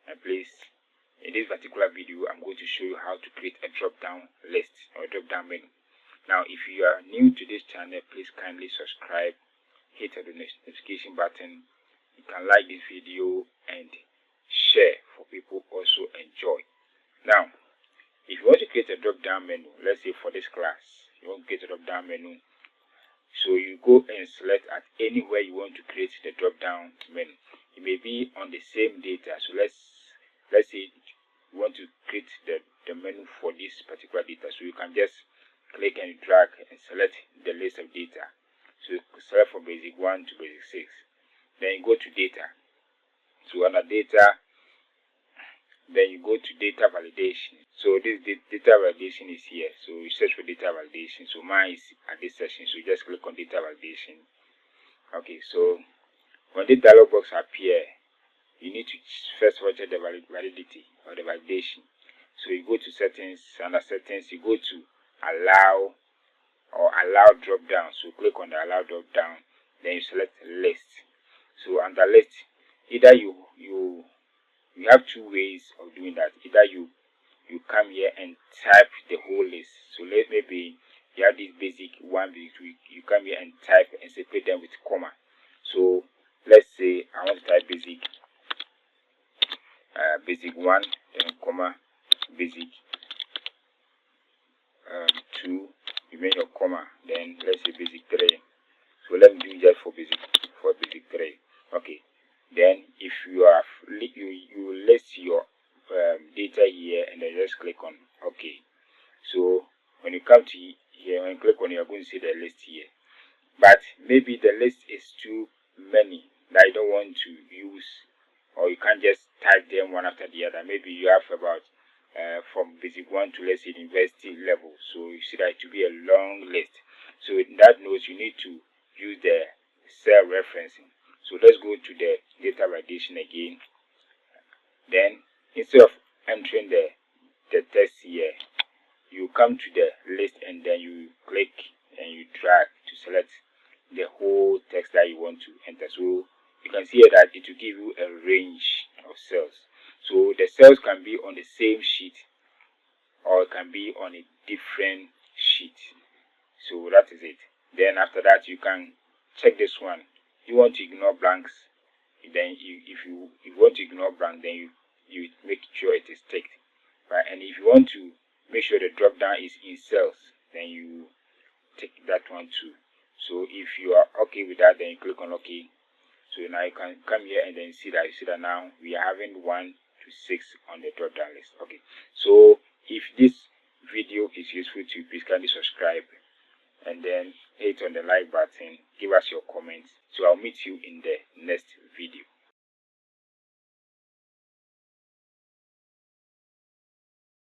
And please, in this particular video, I'm going to show you how to create a drop-down list or drop-down menu. Now, if you are new to this channel, please kindly subscribe, hit the notification button. You can like this video and share for people also enjoy. Now, if you want to create a drop-down menu, let's say for this class, you want to create a drop-down menu. So you go and select at anywhere you want to create the drop-down menu. It may be on the same data. So let's say you want to create the menu for this particular data. So you can just click and drag and select the list of data. So you select from basic 1 to basic 6. Then you go to data. So under data, then you go to data validation. So this data validation is here. So you search for data validation. So mine is at this section. So you just click on data validation. Okay, so when the dialog box appear, you need to first of all check the validity or the validation. So you go to settings. Under settings, you go to allow or allow drop down. So click on the allow drop down. Then you select list. So under list, either you have two ways of doing that. Either you come here and type the whole list. So maybe you have this basic 1, basic 2. You come here and type and separate them with comma. So let's say I want to type basic 1, then comma basic 2, remain your comma, then let's say basic 3. So let me do just for basic 3. Okay. Then if you have you list your data here and then just click on OK. So when you come to here, when you click on it, you're going to see the list here. But maybe the list is too many that you don't want to use, or you can't just type them one after the other. Maybe you have about from basic 1 to, let's say, university level. So you see that it will be a long list. So in that note, you need to use the cell referencing. So let's go to the data validation again. Then instead of entering the text here, you come to the list and then you click and you drag to select the whole text that you want to enter. So you can see here that it will give you a range of cells. So the cells can be on the same sheet or it can be on a different sheet. So that is it. Then after that, you can check this one. You want to ignore blanks. Then if you want to ignore blank, then you make sure it is ticked. Right? And if you want to make sure the drop down is in cells, then you tick that one too. So if you are okay with that, then you click on OK. So now you can come here and then see that now we are having 1 to 6 on the drop down list. Okay. So if this video is useful to you, please kindly subscribe and then hit on the like button. Give us your comments. So I'll meet you in the next video.